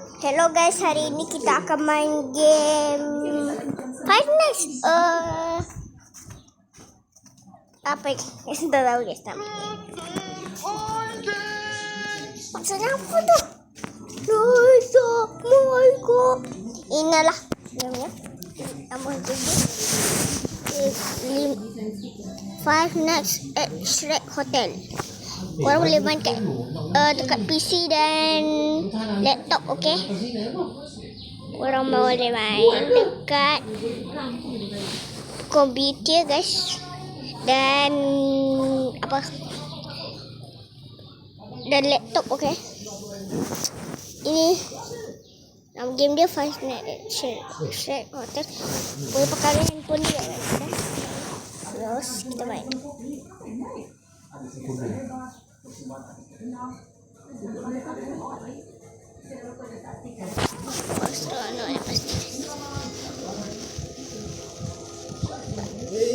Hello guys, hari ini kita akan main game Five Nights. Apa ini? Saya tak tahu guys nama. Maksudnya apa tu? Loisa, Moiko. Inilah namanya. Nama jadi Five Nights at Shrek Hotel. Korang boleh main dekat PC dan laptop, okey? Korang boleh main dekat komputer, guys. Dan dan laptop, okey? Ini nama game dia Five Nights at Shrek Hotel. Boleh pakai handphone dia, guys. Terus kita main.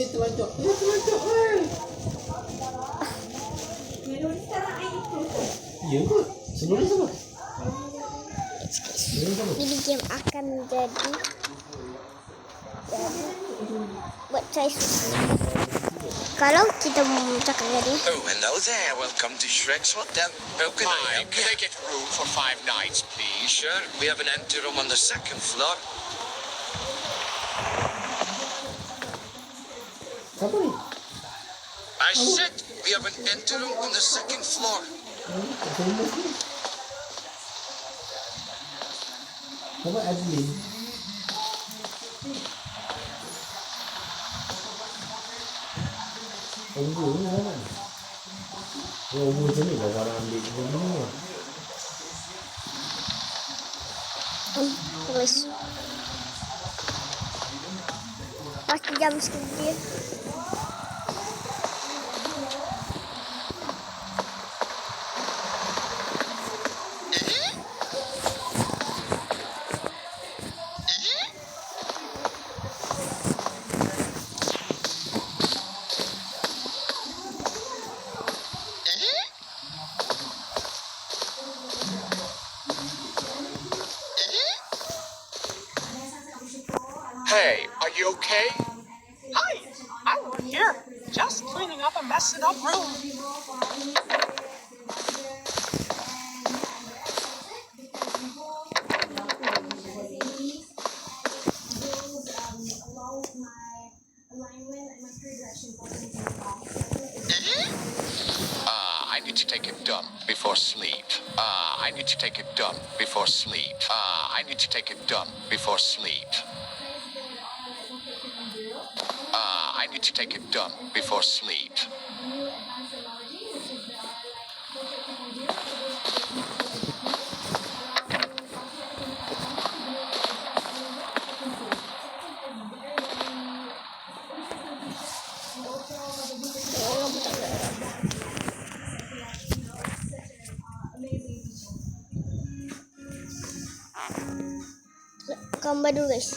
Terlanjut. Ya kot. Sebelum ni sama. Ini game akan menjadi buat saya susah. Kalau kita cakap tadi. Oh, hello there. Welcome to Shrek's Hotel. How can I help you? Can I get a room for 5 nights, please? Sure. We have an empty room on the second floor. Siapa ni? I said we have an empty room on the second floor. Siapa Adlin? Tunggu ni mana? Macam ni lah orang ambil benda ni. Terus. Pasti jam sikit dia. Hey, are you okay? Hi, I'm here. Just cleaning up a messed up room. I need to take a dump before sleep. I need to take a dump before sleep. I need to take a dump before sleep. I need to take a dump before sleep. Gambar dulu guys.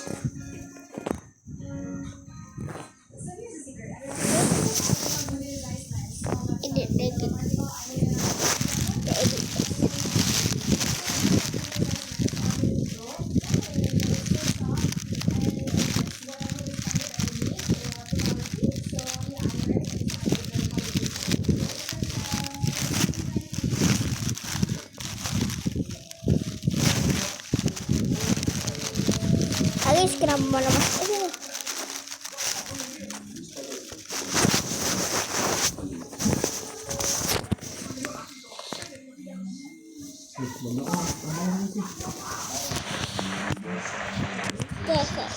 Guys, kenapa malah masuk aja?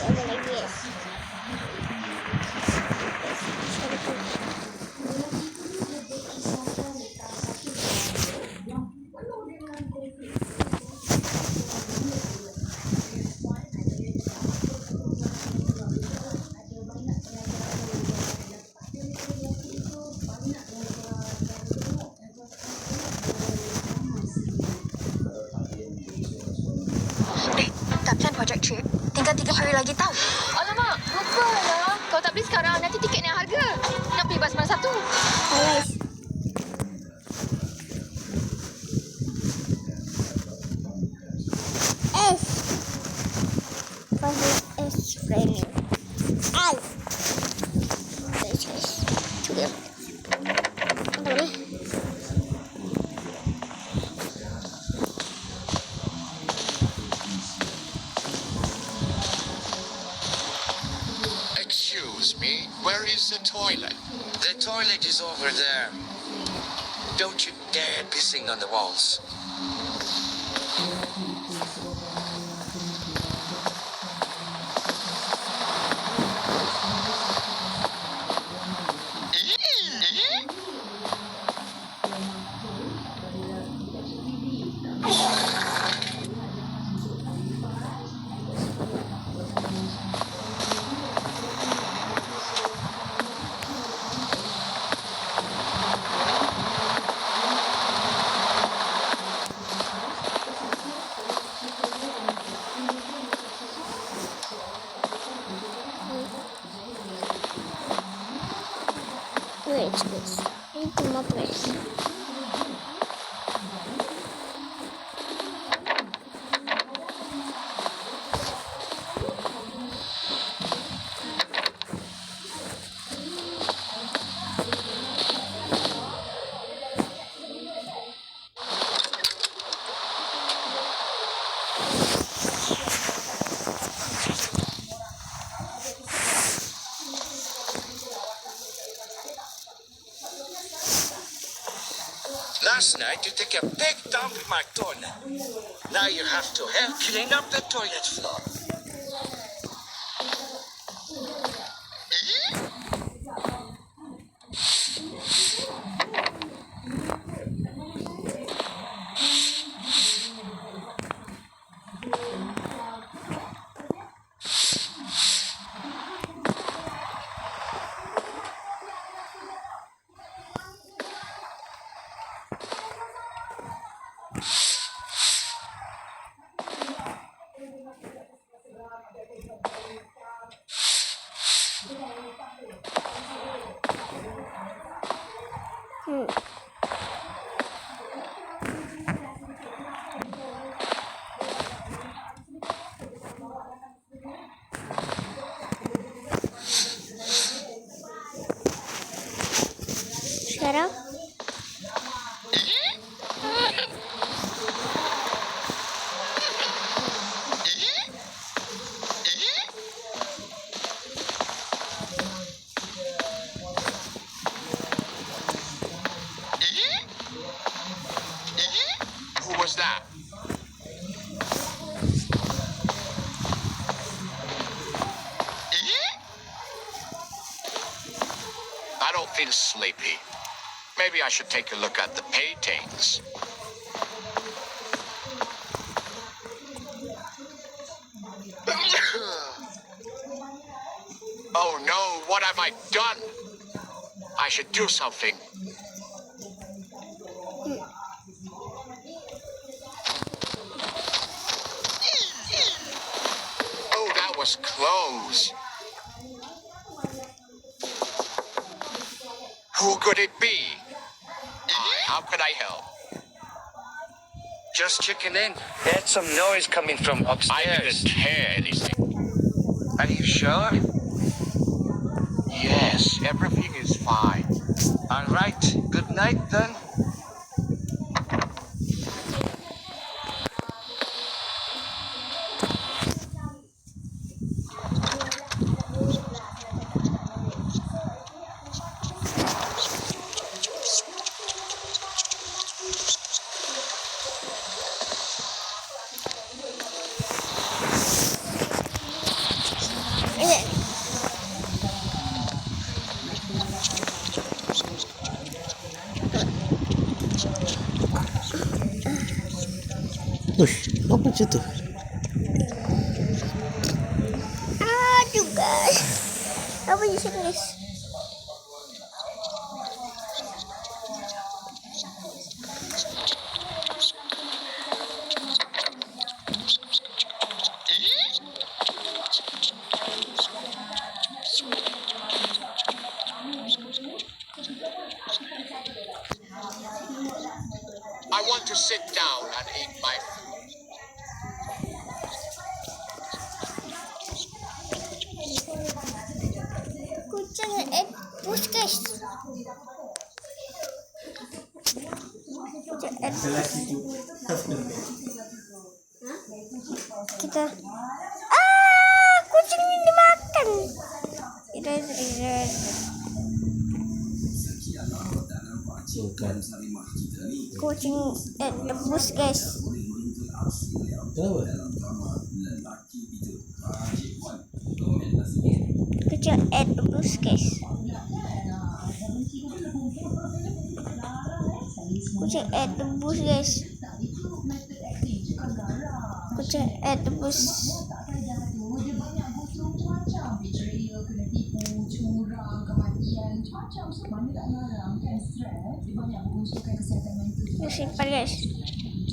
Apa lagi ya? project trip. Tinggal 3 hari lagi tau. Alamak, lupalah. Kau tak beli sekarang, nanti tiket naik harga. Nak pergi bas mana satu? Guys. Nice friend. Ay. Guys. Coba. Apa boleh? Excuse me, where is the toilet? The toilet is over there. Don't you dare pissing on the walls. Wait, guys. Ini cuma press. Last night you took a big dump in my toilet. Now you have to help clean up the toilet floor. Sekarang Who was that? I don't feel sleepy. Maybe I should take a look at the paintings. Oh no, what have I done? I should do something. Oh, that was close. Who could it be? How could I help? Just checking in. There's some noise coming from I upstairs. didn't hear anything. Are you sure? Yes, everything is fine. All right. Good night then. ini. Ush, apa macam tu? Aduh guys. Apa je guys? I want to sit down and eat my food. Kita kucing ini dimakan. Bukan. Kucing tebus guys. Kenapa? Kucing tebus guys. Kucing tebus guys. Kucing tebus. Simpan guys.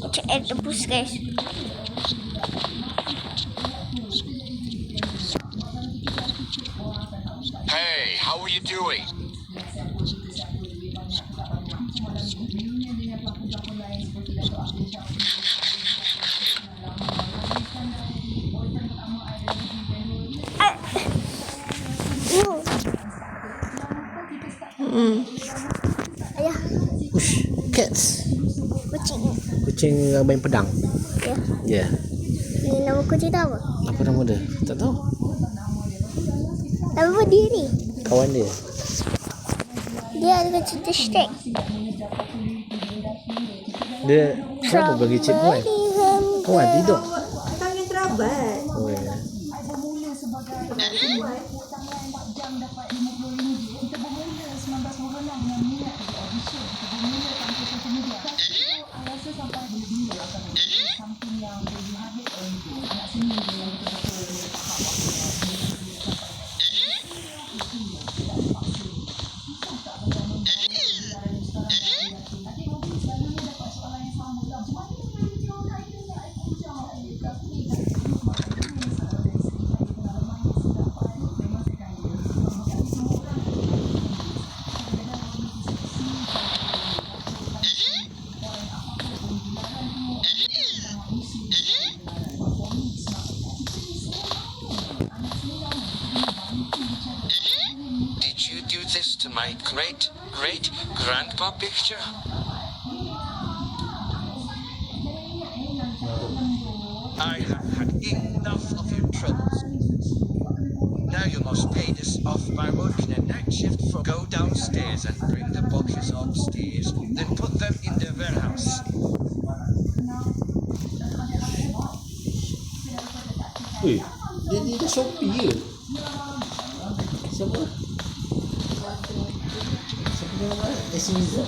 Kucing tebus guys. Hey, how are you doing? Ayah, Ush, cats. kucing. Kucing main pedang. Ya. Ya. Ini nama kucing tu apa? Apa nama dia? Tak tahu. Nama apa dia ni? Kawan dia. Dia ada cerita shrek. Dia kenapa bagi cip kuat? Kuat tidur. Tangan terabat. Oh ya. Did you do this to my great-great-grandpa picture? I have had enough of your troubles. Now you must pay this off by working a night shift for go downstairs and bring the boxes upstairs, then put them in the warehouse. Ui, dia Shopee ke? Siapa? Siapa nama? Esmiza.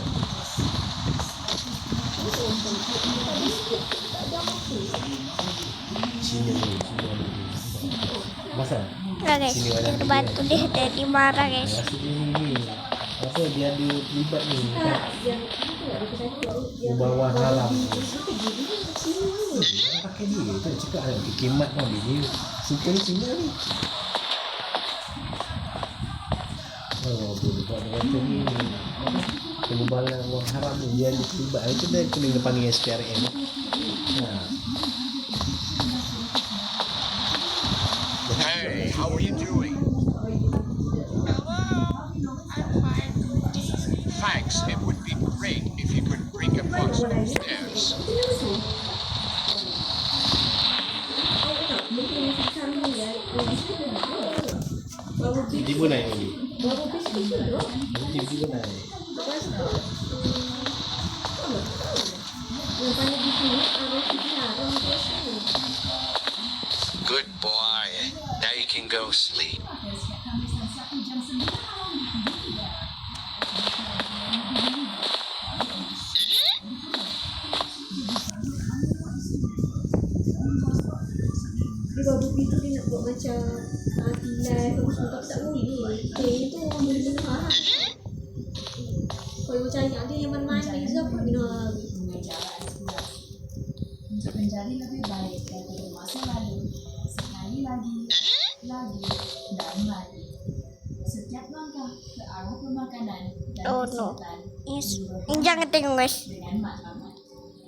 Cina ni. Masa? Nah guys, dia terbantu dia jadi marah guys. Rasa dia ni. Apa dia ada terlibat ni? Membawa haram. Pakai dia tu cakap ada kimat tau dia suka ni Cina ni. Oh, boleh buat kata ni pengubalan wang haram ni dia ada terlibat. Itu dia kena panggil SPRM. Hey, how are you doing? Thanks. It would be great if you could bring a box upstairs. Tiba naik lagi. Tiba naik. Good boy. Now you can go sleep. Dia babu pintu dia nak buat macam tilai apa semua tapi tak boleh. Dia tu orang boleh dengar lah. Kalau macam anak dia yang mandi ke apa dengar. Untuk menjadi lebih baik daripada masa lalu, sekali lagi, dan lagi. Setiap langkah ke arah pemakanan dan kesihatan Yes. Ini jangan tengok guys. dengan matlamat.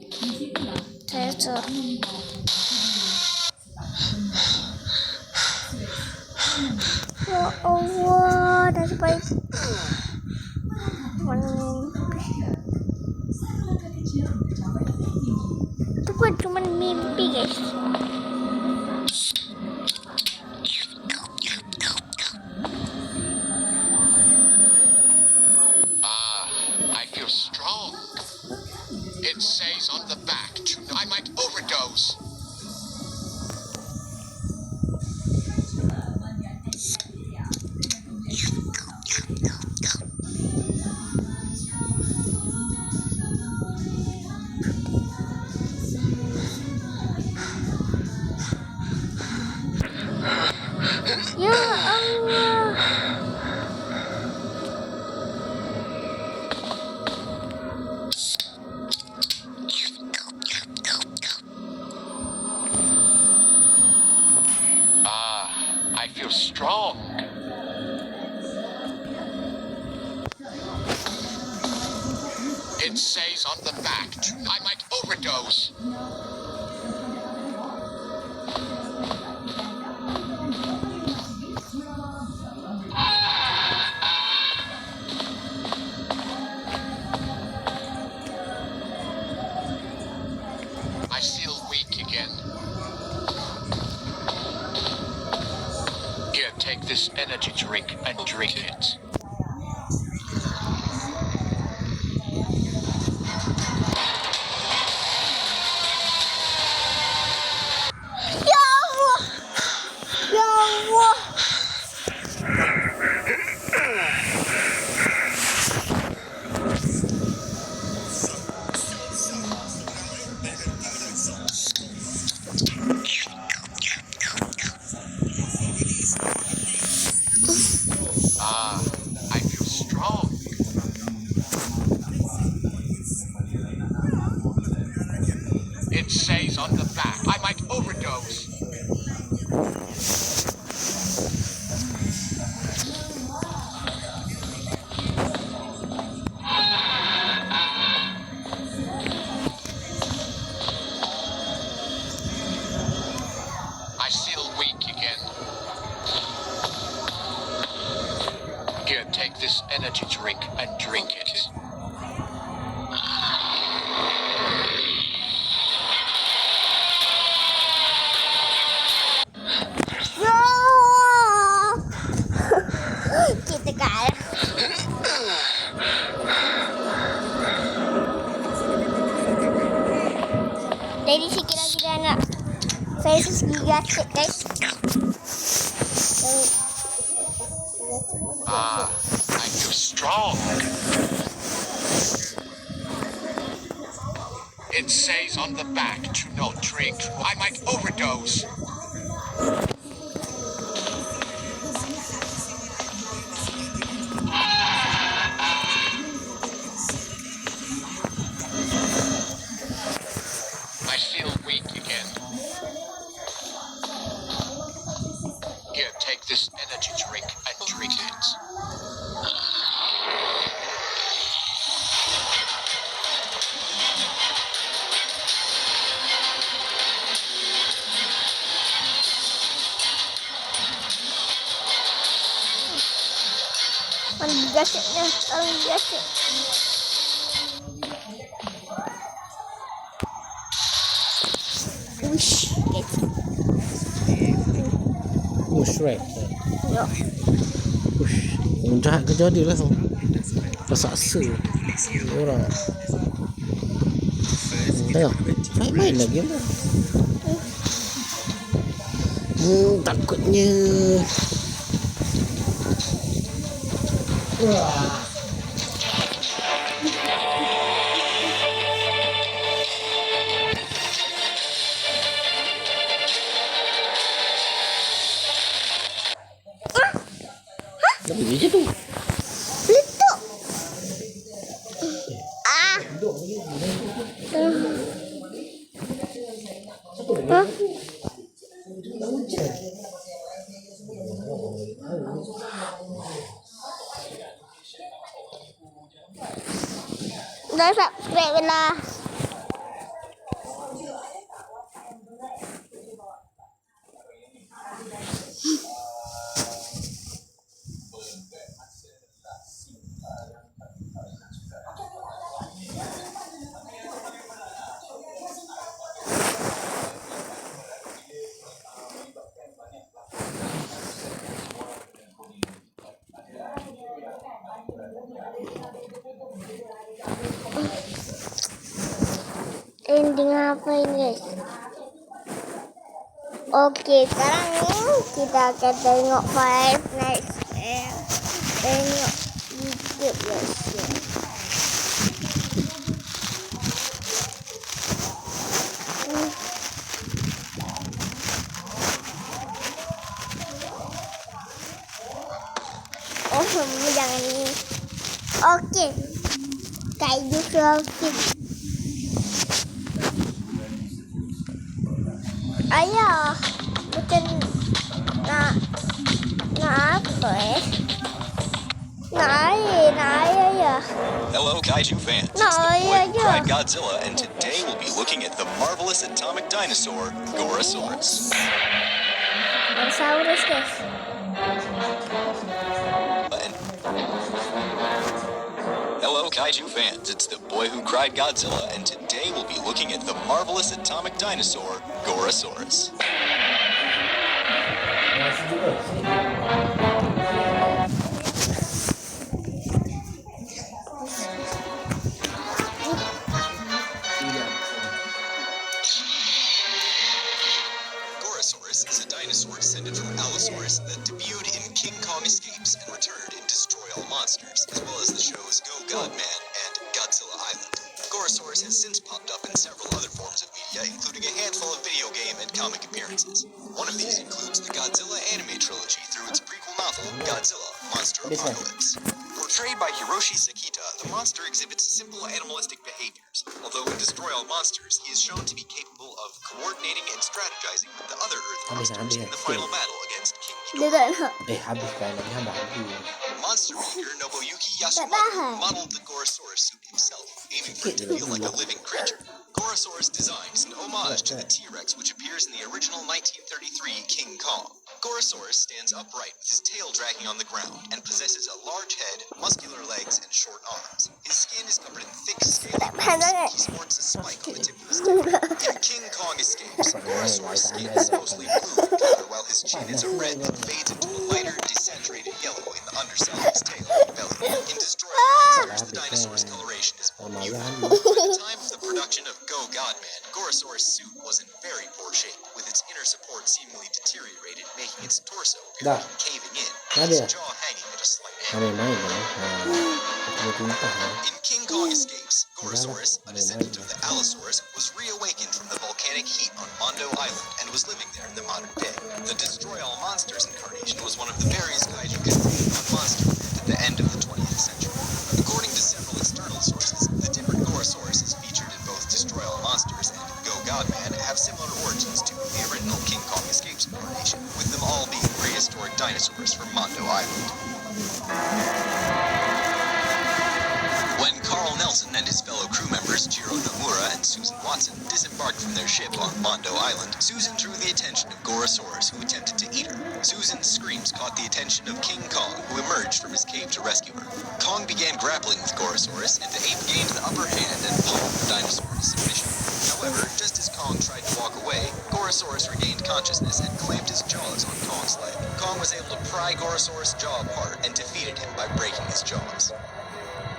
Di situlah Saya suruh. Ya Allah, dah sampai. guys. I feel strong. It says on the back to I might overdose. Ya Allah. I feel strong. It says on the back to I might overdose. I feel weak again. Here, take this energy drink and drink it. Ya Allah. Ya Allah. I feel strong. It says on the back I might overdose. I feel weak again. Here, take this energy drink and drink it. Ya Allah. Kita kalah. Jadi sikit lagi dah nak. Saya segigi asyik guys. I feel strong. It says on the back to not drink. I might overdose. I feel weak again. Here, take this energy drink and drink it. Paling asyiknya, paling asyik. Wish, guys. Oh, shrek. Ya. Ush, orang jahat kerja dia lah. Terseksa orang. Tengok, main lagi lah. Takutnya. Wah. Apa je tu? Letup. Ah. Hah? Dah subscribe lah. apa ini? Okey, sekarang ni kita akan tengok Five Nights at tengok YouTube biasa. Jangan ni. Okey. Kayu selfie. Ayah, bukan nak apa Nak air ayah. Hello, Kaiju fans. No, It's the boy yeah, who yeah. cried Godzilla, and today we'll be looking at the marvelous atomic dinosaur, Gorosaurus. Dinosaurus guys. Hello, Kaiju fans. It's the boy who cried Godzilla, and today we'll be looking at the marvelous atomic dinosaur, Gorosaurus. Nasi juga. Gorosaurus is a dinosaur descended from Allosaurus that debuted in King Kong Escapes and returned in Destroy All Monsters, as well as the shows Go Godman and Godzilla Island. Gorosaurus has since popped up in several other forms of media, including a handful of video game and comic appearances. One of these includes the Godzilla anime trilogy through its prequel novel, Godzilla, Monster Apocalypse. Portrayed by Hiroshi Sekita, the monster exhibits simple animalistic behaviors. Although in Destroy All Monsters, he is shown to be capable of coordinating and strategizing with the other Earth monsters in the final battle against King Dia Ghidorah. tak nak. Habis kan lagi habis. Monster maker Nobuyuki Yasumoto modeled the Gorosaurus suit himself, aiming for it to feel like a living creature. Gorosaurus design is an homage to the T-Rex which appears in the original 1933 King Kong. Gorosaurus stands upright with his tail dragging on the ground and possesses a large head, muscular legs, and short arms. His skin is covered in thick, scaly ribs, and he sports a spike on the tip of his tail. In King Kong Escapes, Gorosaurus' skin is mostly blue in color, while his chin is a red that fades into a lighter, desaturated yellow in the underside of his tail and belly. In Destroy All Monsters, the dinosaur's coloration is more muted. At the time of the production of Go Godman, Gorosaurus' suit was in very poor shape, with its inner support seemingly deteriorated, making its torso appear to be caving in, and its jaw hanging at a slight angle. Main dah. In King Kong Escapes, Gorosaurus, a descendant of the Allosaurus, was reawakened from the volcanic heat on Mondo Island and was living there in the modern day. The Destroy All Monsters incarnation was one of the various kaiju created on Monsterland at the end of the 20th century. According to several external sources, the different Gorosauruses featured in both Destroy All Monsters and Go Godman have similar origins to the original King Kong Escapes incarnation, with them all being prehistoric dinosaurs from Mondo Island. When Carl Nelson and his fellow crew members Jiro Nomura and Susan Watson disembarked from their ship on Mondo Island, Susan drew the attention of Gorosaurus, who attempted to eat her. Susan's screams caught the attention of King Kong, who emerged from his cave to rescue her. Kong began grappling with Gorosaurus, and the ape gained the upper hand and pummeled the dinosaur to submission. However, just as Kong tried to walk away, Gorosaurus regained consciousness and clamped his jaws on Kong's leg. Kong was able to pry Gorosaurus' jaw apart and defeated him by breaking his jaws.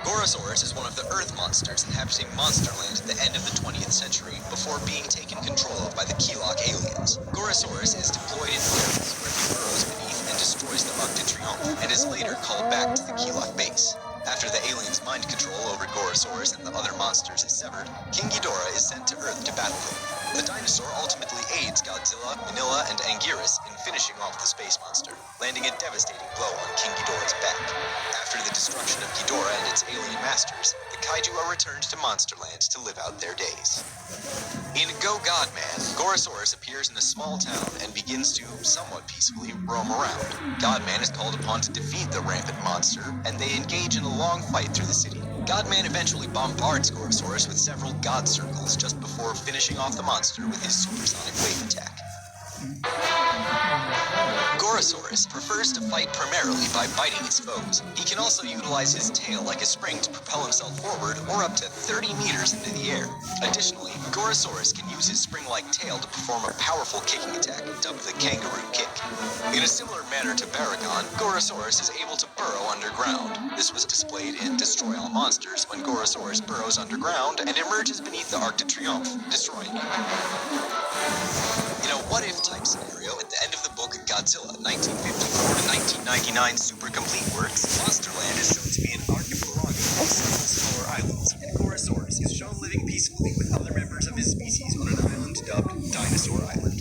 Gorosaurus is one of the Earth monsters inhabiting Monsterland at the end of the 20th century before being taken control of by the Keelok aliens. Gorosaurus is deployed in areas where he burrows beneath and destroys the Arc de Triomphe, and is later called back to the Keelok base. After the aliens' mind control over Gorosaurus and the other monsters is severed, King Ghidorah is sent to Earth to battle him. The dinosaur ultimately aids Godzilla, Minilla, and Anguirus in finishing off the space monster, landing a devastating blow on King Ghidorah's back. After the destruction of Ghidorah and its alien masters, the kaiju are returned to Monsterland to live out their days. In Go Godman, Gorosaurus appears in a small town and begins to somewhat peacefully roam around. Godman is called upon to defeat the rampant monster, and they engage in a long fight through the city. Godman eventually bombards Gorosaurus with several God circles just before finishing off the monster with his supersonic wave attack. Gorosaurus prefers to fight primarily by biting his foes. He can also utilize his tail like a spring to propel himself forward or up to 30 meters into the air. Additionally, Gorosaurus can use his spring-like tail to perform a powerful kicking attack dubbed the kangaroo kick. In a similar manner to Baragon, Gorosaurus is able to burrow underground. This was displayed in Destroy All Monsters when Gorosaurus burrows underground and emerges beneath the Arc de Triomphe, destroying it. In a what-if type scenario, at the end of the book Godzilla 1954 to 1999 Super Complete Works, Monsterland is shown to be an archipelago of smaller islands, and Gorosaurus is shown living peacefully with other members of his species on an island dubbed Dinosaur Island.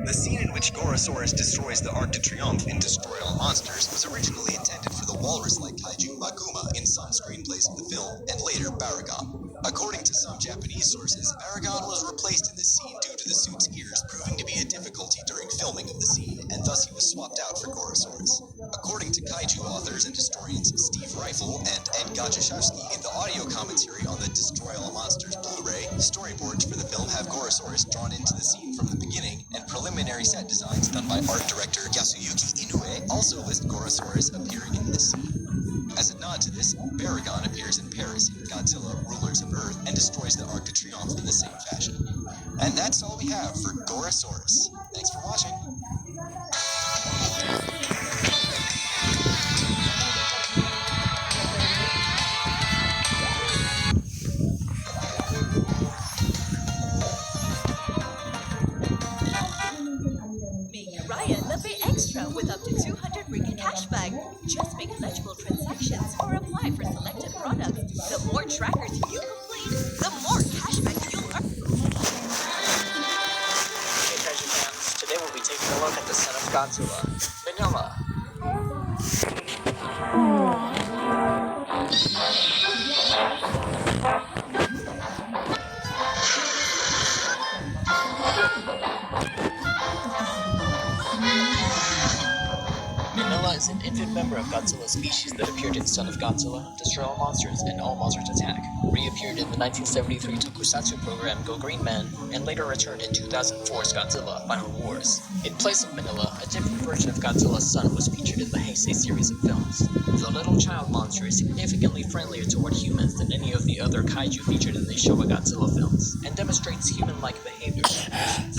The scene in which Gorosaurus destroys the Arc de Triomphe in Destroy All Monsters was originally intended for the walrus-like kaiju Maguma in some screenplays of the film, and later Baragon. According to some Japanese sources, Baragon was replaced in this scene due to the suit's ears proving to be a difficulty during filming of the scene, and thus he was swapped out for Gorosaurus. According to kaiju authors and historians Steve Reifel and Ed Gajaszewski, in the audio commentary on the Destroy All Monsters Blu-ray, storyboards for the film have Gorosaurus drawn into the scene from the beginning, and preliminary set designs done by art director Yasuyuki Inoue also list Gorosaurus appearing in this scene. As a nod to this, Baragon appears in Paris in Godzilla, Rulers of Earth, and destroys the Arc de Triomphe in the same fashion. And that's all we have for Gorosaurus. Thanks for watching. Make Ryan the Pay Extra with up to 200 ringgit cashback. Just make eligible transactions or apply for selected products. The more trackers you complete, the more cashback you'll earn. Hey treasure fans, today we'll be taking a look at the son of Godzilla, Manila. Manila is an infant member of Godzilla's species that appeared in Son of Godzilla, Destroy All Monsters, and All Monsters Attack, reappeared in the 1973 tokusatsu program Go Green Man, and later returned in 2004's Godzilla Final Wars. In place of Manila, a different version of Godzilla's son was featured in the Heisei series of films. The little child monster is significantly friendlier toward humans than any of the other kaiju featured in the Showa Godzilla films, and demonstrates human-like behaviors and actions.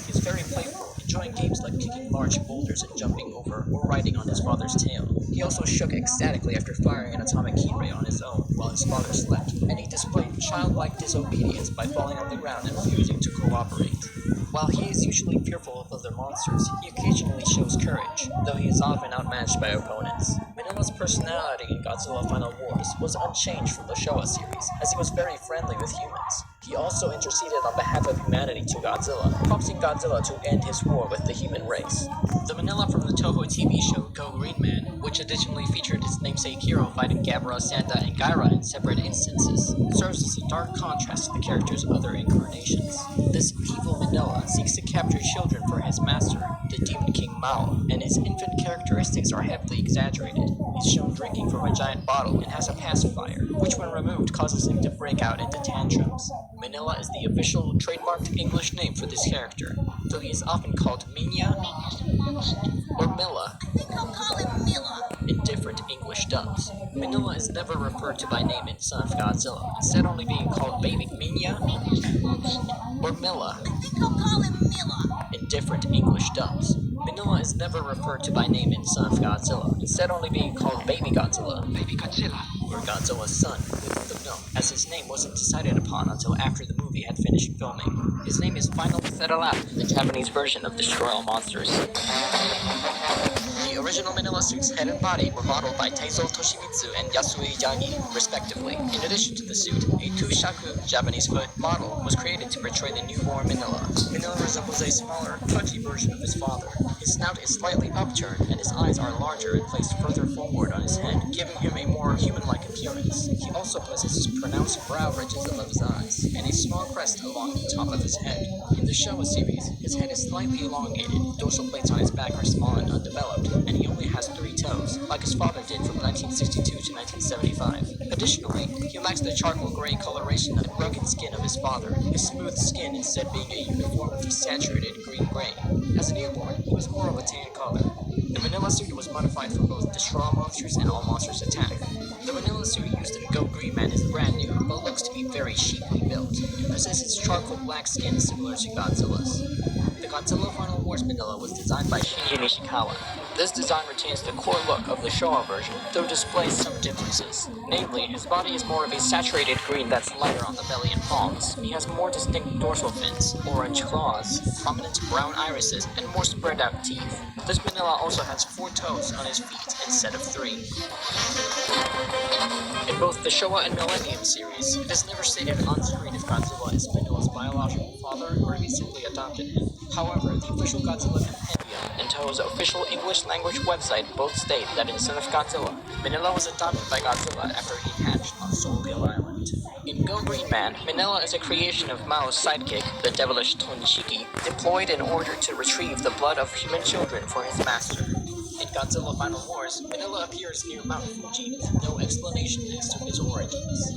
He is very playful, enjoying games like kicking large boulders and jumping over or riding on his father's tail. He also shook ecstatically after firing an atomic heat ray on his own while his father slept, and he displayed childlike disobedience by falling on the ground and refusing to cooperate. While he is usually fearful of other monsters, he occasionally shows courage, though he is often outmatched by opponents. Manila's personality in Godzilla Final Wars was unchanged from the Showa series, as he was very friendly with humans. He also interceded on behalf of humanity to Godzilla, prompting Godzilla to end his war with the human race. The Manila from the Toho TV show Go Green Man, which additionally featured his namesake hero fighting Gamera, Santa, and Gaira in separate instances, serves as a dark contrast to the character's other incarnations. This evil Manila seeks to capture children for his master, the Demon King Mao, and his infant characteristics are heavily exaggerated. He's shown drinking from a giant bottle and has a pacifier, which when removed causes him to break out into tantrums. Manila is the official trademarked English name for this character, though he is often called Minya or Milla in different English dubs. Manila is never referred to by name in Son of Godzilla, instead only being called Baby Minya or Milla in different English dubs. Manila is never referred to by name in Son of Godzilla, instead only being called Baby Godzilla, or Godzilla's son, within the film, as his name wasn't decided upon until after the movie had finished filming. His name is finally settled out in the Japanese version of Destroy All Monsters. The original Manila suit's head and body were modeled by Teizo Toshimitsu and Yasue Yagi, respectively. In addition to the suit, a two-shaku Japanese foot model was created to portray the newborn Manila. Manila resembles a smaller, pudgy version of his father. His snout is slightly upturned, and his eyes are larger and placed further forward on his head, giving him a more human-like appearance. He also possesses pronounced brow ridges above his eyes, and a small crest along the top of his head. In the Showa series, his head is slightly elongated, dorsal plates on his back are small and undeveloped, and and he only has 3 toes, like his father did from 1962 to 1975. Additionally, he lacks the charcoal gray coloration and rugged skin of his father, his smooth skin instead being a uniformly saturated green-gray. As a newborn, he was more of a tan color. The Manila suit was modified for both Destroy Monsters and All Monsters Attack. The Manila suit used in Go Green Man is brand new, but looks to be very cheaply built. It possesses charcoal black skin similar to Godzilla's. The Godzilla Final Wars Manila was designed by Shinji Nishikawa. This design retains the core look of the Showa version, though displays some differences. Namely, his body is more of a saturated green that's lighter on the belly and palms. He has more distinct dorsal fins, orange claws, prominent brown irises, and more spread out teeth. This Manila also has 4 toes on his feet instead of 3. In both the Showa and Millennium series, it is never stated on screen if Godzilla is Manila's biological father or if he simply adopted him. However, the official Godzilla Compendium and Toho's official English language website both state that in Son of Godzilla, Manila was adopted by Godzilla after he hatched on Soulgill Island. In Go Green Man, Manila is a creation of Mao's sidekick, the devilish Tonishiki, deployed in order to retrieve the blood of human children for his master. In Godzilla Final Wars, Manila appears near Mount Fuji with no explanation as to his origins.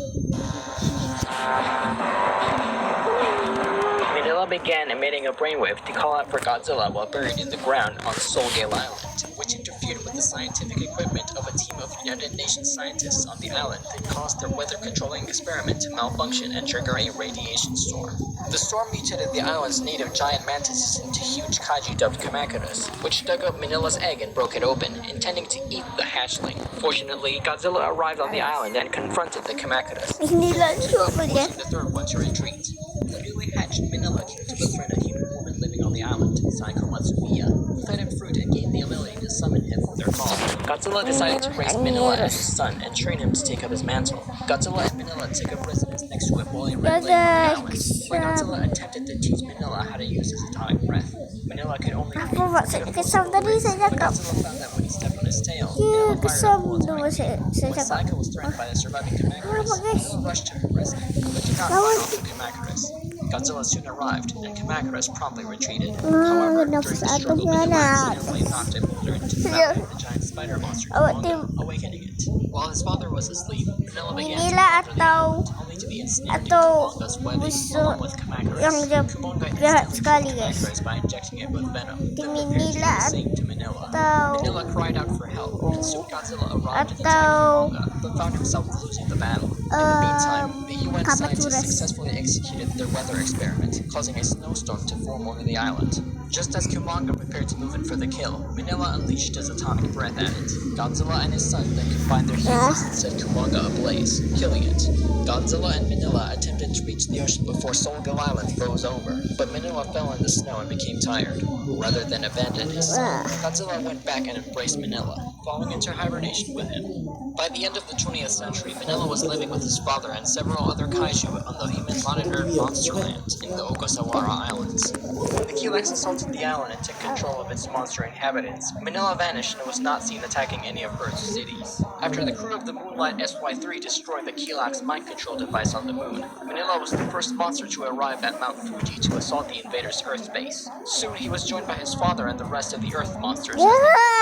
Manila began emitting a brainwave to call out for Godzilla while buried in the ground on Soulgill Island, which interfered with the scientific equipment of a team of United Nations scientists on the island that caused their weather-controlling experiment to malfunction and trigger a radiation storm. The storm mutated the island's native giant mantises into huge kaiju dubbed Kamacuras, which dug up Manila's egg and broke it open, intending to eat the hatchling. Fortunately, Godzilla arrived on the island and confronted the Kamacuras, forcing the third one to retreat. The newly hatched Manila came to befriend a human woman living on the island, Saiko Matsumiya, who fed him fruit and gained the ability to summon him with their call. Godzilla decided to raise Manila as his son and train him to take up his mantle. Godzilla and Manila take up residence next to a boiling red lake on the island, where Godzilla attempted to teach Manila how to use his atomic breath. Manila could only repeat the Godzilla found that when he stepped on his tail, Manila fired a full atomic beam. When Saiko was threatened by the surviving Kamacuras, Manila rushed to her rescue, but did not fight off the Kamacuras. Godzilla soon arrived, and Kamacuras promptly retreated. However, during the struggle, Manila accidentally knocked a boulder into the mountain and the giant spider monster Kumanga, awakening it. While his father was asleep, Manila began to wander the island, only to be ensnared into Kumanga's web along with Kamacuras. Kumanga instantly killed Kamacuras by injecting it with venom, then prepared to do the same to Manila. Manila cried out for help, and soon Godzilla arrived and attacked Kumanga, but found himself losing the battle. In the meantime, the UN scientists successfully executed their weather experiment, causing a snowstorm to form over the island. Just as Kumanga prepared to move in for the kill, Manila unleashed his atomic breath at it. Godzilla and his son then combined their heats and set Kumanga ablaze, killing it. Godzilla and Manila attempted to reach the ocean before Soulgill Island froze over, but Manila fell in the snow and became tired. Rather than abandon his son, Godzilla went back and embraced Manila, falling into hibernation with him. By the end of the 20th century, Manila was living with his father and several other kaiju on the human-monitored Monsterland in the Ogasawara Islands. When the Kilax assaulted the island and took control of its monster inhabitants, Manila vanished and was not seen attacking any of Earth's cities. After the crew of the Moonlight SY-3 destroyed the Kilax mind control device on the moon, Manila was the first monster to arrive at Mount Fuji to assault the invaders' Earth base. Soon he was joined by his father and the rest of the Earth monsters as they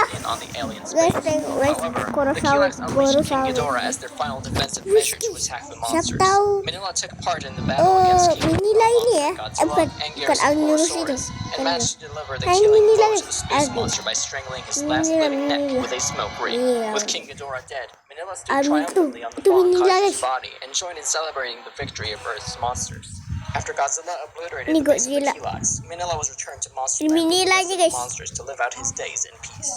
moved in on the alien space. However, the Kilax unleashed King Ghidorah as their final defensive measure to attack the monsters. Manila took part in the battle against King Ghidorah, Godzilla, and Gorosaurus, and managed to deliver the killing blow to the space monster by strangling his last living neck with a smoke ring. With King Ghidorah dead, Manila stood triumphantly on the fallen Kaiju's body and joined in celebrating the victory of Earth's monsters. After Godzilla obliterated the base of the Kilax, Manila was returned to Monsterland with the rest of the monsters to live out his days in peace.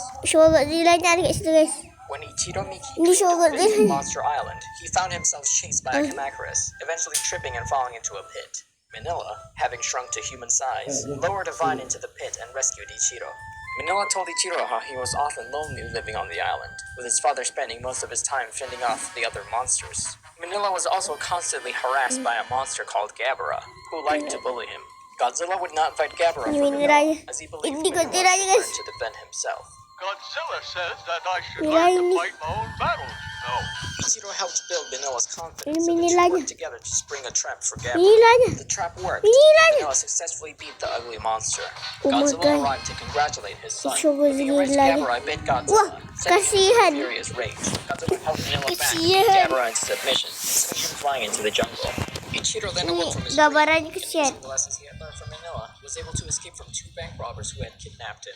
When Ichiro Miki claimed to visit Monster Island, he found himself chased by a Kamacuras, eventually tripping and falling into a pit. Manila, having shrunk to human size, lowered a vine into the pit and rescued Ichiro. Manila told Ichiro how he was often lonely living on the island, with his father spending most of his time fending off the other monsters. Manila was also constantly harassed by a monster called Gabara, who liked to bully him. Godzilla would not fight Gabara for Manila, as he believed Manila should learn to defend himself. Godzilla says that I should Nilai learn to ini. fight my own battles, Ichiro helped build Manila's Ini confidence, and the two nilainya. worked together to spring a trap for Ini Gabra. nilainya. The trap worked. Ini nilainya. Manila successfully beat the ugly monster. Oh my Godzilla God. arrived to congratulate his son. Coba But the sini enraged lagi. Gabra bit Wah, Godzilla, sending him kasihan. into a furious rage. Godzilla held Manila back, Kasihan. Gabra into submission, sending him flying into the jungle. Ichiro then Ini awoke from his gambarannya dream, and kasihan. using the lessons he had learned from Manila, was able to escape from two bank robbers who had kidnapped him.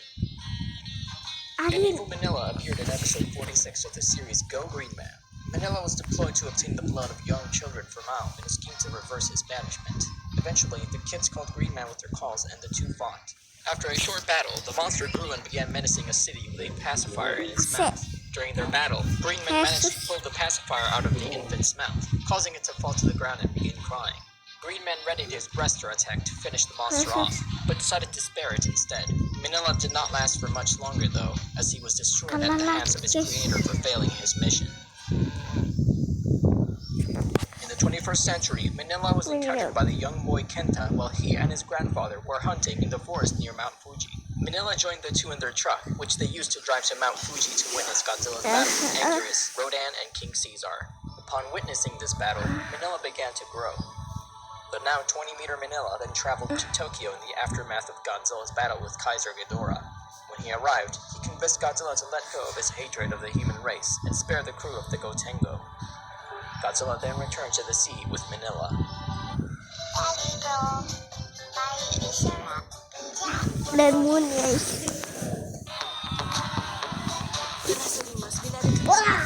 And Arin. evil Manila appeared in episode 46 of the series Go Green Man. Manila was deployed to obtain the blood of young children for Mao in a scheme to reverse his banishment. Eventually, the kids called Green Man with their calls and the two fought. After a short battle, the monster grew and began menacing a city with a pacifier in its mouth. During their battle, Green Man managed to pull the pacifier out of the infant's mouth, causing it to fall to the ground and begin crying. Green Man readied his breaster attack to finish the monster off, but decided to spare it instead. Manila did not last for much longer though, as he was destroyed at the hands of his creator for failing his mission. In the 21st century, Manila was encountered by the young boy Kenta while he and his grandfather were hunting in the forest near Mount Fuji. Manila joined the two in their truck, which they used to drive to Mount Fuji to witness Godzilla's battle with Anguirus, Rodan, and King Caesar. Upon witnessing this battle, Manila began to grow. The now 20-meter Manila then traveled to Tokyo in the aftermath of Godzilla's battle with Kaiser Ghidorah. When he arrived, he convinced Godzilla to let go of his hatred of the human race and spare the crew of the Gotengo. Godzilla then returned to the sea with Manila. Lemon guys. Wah.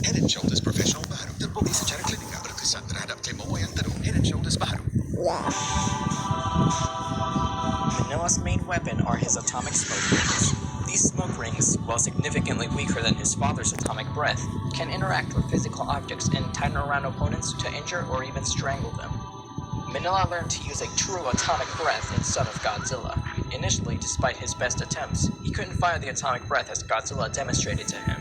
Head and Shoulders Professional baru terbukti secara klinikal berkesan terhadap kemauan yang teruk. Head and Shoulders baru. Manila's main weapon are his atomic smoke rings. These smoke rings, while significantly weaker than his father's atomic breath, can interact with physical objects and tighten around opponents to injure or even strangle them. Manila learned to use a true atomic breath in Son of Godzilla. Initially, despite his best attempts, he couldn't fire the atomic breath as Godzilla demonstrated to him.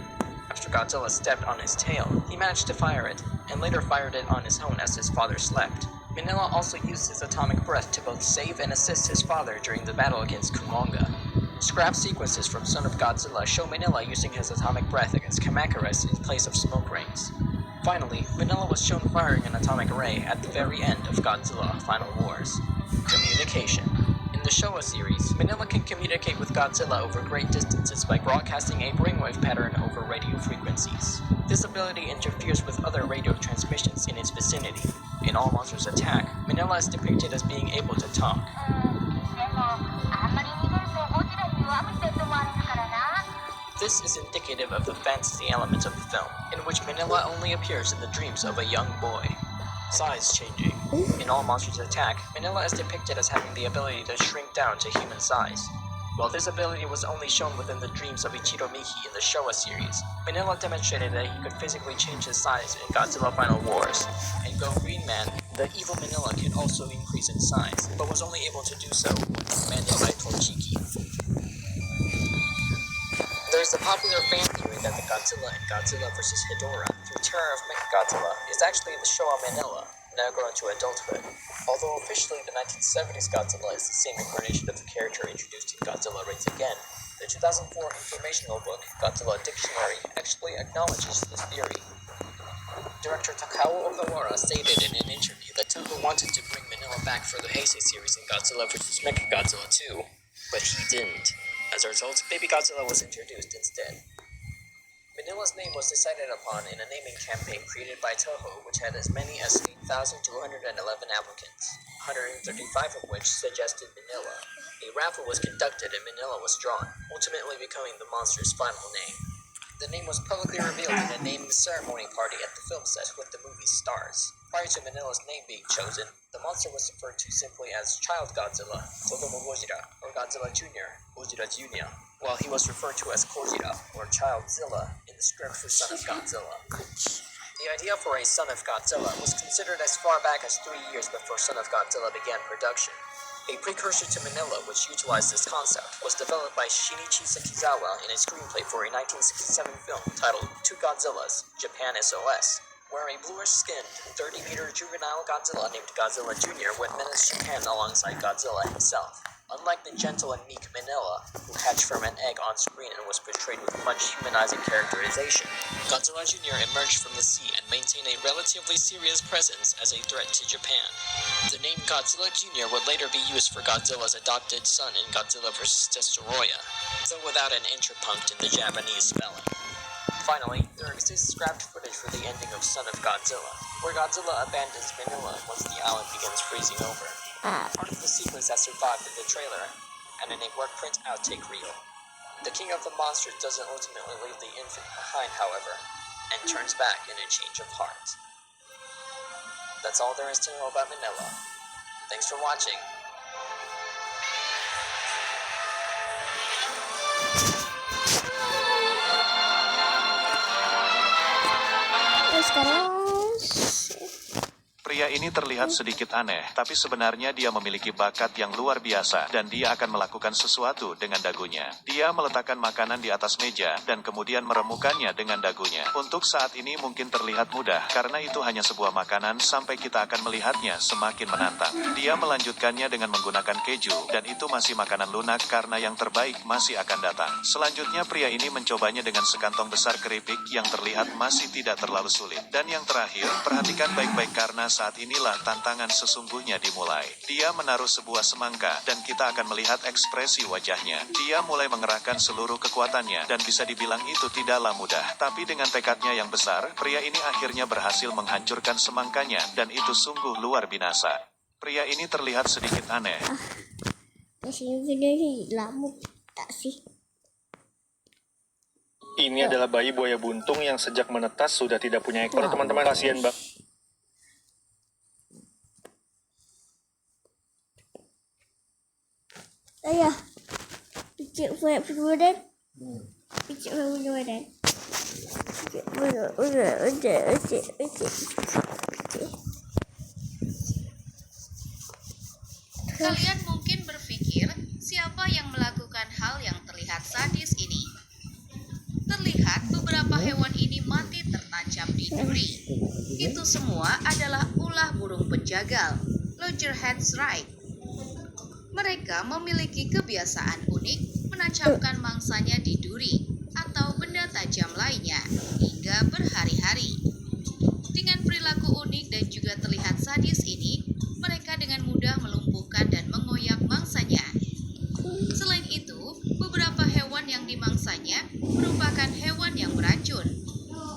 After Godzilla stepped on his tail, he managed to fire it, and later fired it on his own as his father slept. Manila also used his atomic breath to both save and assist his father during the battle against Kumonga. Scrap sequences from Son of Godzilla show Manila using his atomic breath against Kamacuras in place of smoke rings. Finally, Manila was shown firing an atomic ray at the very end of Godzilla Final Wars. Communication. In the Showa series, Manila can communicate with Godzilla over great distances by broadcasting a brainwave pattern over radio frequencies. This ability interferes with other radio transmissions in its vicinity. In All Monsters Attack, Manila is depicted as being able to talk. This is indicative of the fantasy element of the film, in which Manila only appears in the dreams of a young boy. Size changing. In All Monsters Attack, Manila is depicted as having the ability to shrink down to human size. While this ability was only shown within the dreams of Ichiro Mihi in the Showa series, Manila demonstrated that he could physically change his size in Godzilla Final Wars. In Go Green Man, the evil Manila could also increase in size, but was only able to do so when commanded by Torchiki. There's a popular fan theory that the Godzilla in Godzilla vs. Ghidorah through Terror of Mechagodzilla is actually the Showa Manila, now grown to adulthood. Although officially the 1970s Godzilla is the same incarnation of the character introduced in Godzilla Reigns Again, the 2004 informational book, Godzilla Dictionary, actually acknowledges this theory. Director Takao Okawara stated in an interview that Toho wanted to bring Manila back for the Heisei series in Godzilla vs. Mechagodzilla 2, but he didn't. As a result, Baby Godzilla was introduced instead. Manila's name was decided upon in a naming campaign created by Toho, which had as many as 8,211 applicants, 135 of which suggested Manila. A raffle was conducted and Manila was drawn, ultimately becoming the monster's final name. The name was publicly revealed in a naming ceremony party at the film set with the movie's stars. Prior to Manila's name being chosen, the monster was referred to simply as Child Godzilla, Todomo Gojira, or Godzilla Jr., Gojira Jr., while he was referred to as Kojira, or Childzilla, in the script for Son of Godzilla. The idea for a Son of Godzilla was considered as far back as 3 years before Son of Godzilla began production. A precursor to Manila, which utilized this concept, was developed by Shinichi Sekizawa in a screenplay for a 1967 film titled two Godzillas, Japan SOS, where a bluish-skinned, 30-meter juvenile Godzilla named Godzilla Jr. would menace Japan alongside Godzilla himself. Unlike the gentle and meek Manila, who hatched from an egg on screen and was portrayed with much humanizing characterization, Godzilla Jr. emerged from the sea and maintained a relatively serious presence as a threat to Japan. The name Godzilla Jr. would later be used for Godzilla's adopted son in Godzilla vs. Destoroyah, though without an interpunct in the Japanese spelling. Finally, there exists scrapped footage for the ending of Son of Godzilla, where Godzilla abandons Manila once the island begins freezing over. Part of the sequence that survived in the trailer, and in a work print outtake reel. The king of the monsters doesn't ultimately leave the infant behind, however, and turns back in a change of heart. That's all there is to know about Manila. Thanks for watching. Sekarang Pria ini terlihat sedikit aneh, tapi sebenarnya dia memiliki bakat yang luar biasa, dan dia akan melakukan sesuatu dengan dagunya. Dia meletakkan makanan di atas meja, dan kemudian meremukannya dengan dagunya. Untuk saat ini mungkin terlihat mudah, karena itu hanya sebuah makanan sampai kita akan melihatnya semakin menantang. Dia melanjutkannya dengan menggunakan keju, dan itu masih makanan lunak karena yang terbaik masih akan datang. Selanjutnya pria ini mencobanya dengan sekantong besar keripik yang terlihat masih tidak terlalu sulit. Dan yang terakhir, perhatikan baik-baik karena saat inilah tantangan sesungguhnya dimulai. Dia menaruh sebuah semangka, dan kita akan melihat ekspresi wajahnya. Dia mulai mengerahkan seluruh kekuatannya, dan bisa dibilang itu tidaklah mudah. Tapi dengan tekadnya yang besar, pria ini akhirnya berhasil menghancurkan semangkanya, dan itu sungguh luar binasa. Pria ini terlihat sedikit aneh. Video ini lama tak sih? Ini adalah bayi buaya buntung yang sejak menetas sudah tidak punya ekor, teman-teman. Kasihan, Bang. Ayah, picit buat penurunan. Picit buat penurunan. Kalian mungkin berpikir, siapa yang melakukan hal yang terlihat sadis ini? Terlihat beberapa hewan ini mati tertancap di duri. Itu semua adalah ulah burung penjagal, loggerhead shrek. Mereka memiliki kebiasaan unik menancapkan mangsanya di duri atau benda tajam lainnya hingga berhari-hari. Dengan perilaku unik dan juga terlihat sadis ini, mereka dengan mudah melumpuhkan dan mengoyak mangsanya. Selain itu, beberapa hewan yang dimangsanya merupakan hewan yang beracun,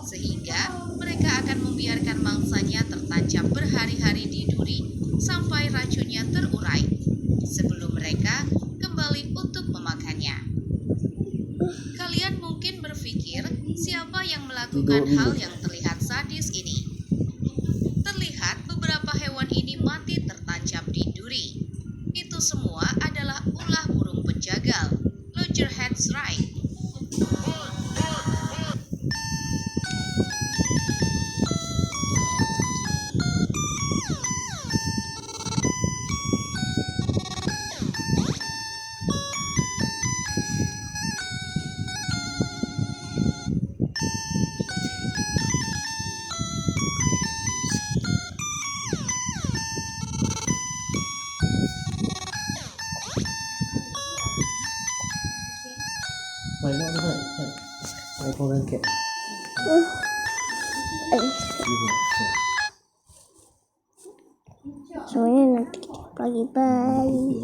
sehingga mereka akan membiarkan mangsanya tertancap berhari-hari di duri sampai racunnya terurai, sebelum mereka kembali untuk memakannya. Kalian mungkin berpikir, siapa yang melakukan hal yang terlihat sadis ini? Terlihat beberapa hewan ini mati tertancap di duri. Itu semua adalah ulah burung penjagal, loggerhead shrek. Banyak tu kan? Ekor rangkit. Semuanya nanti pagi-pagi.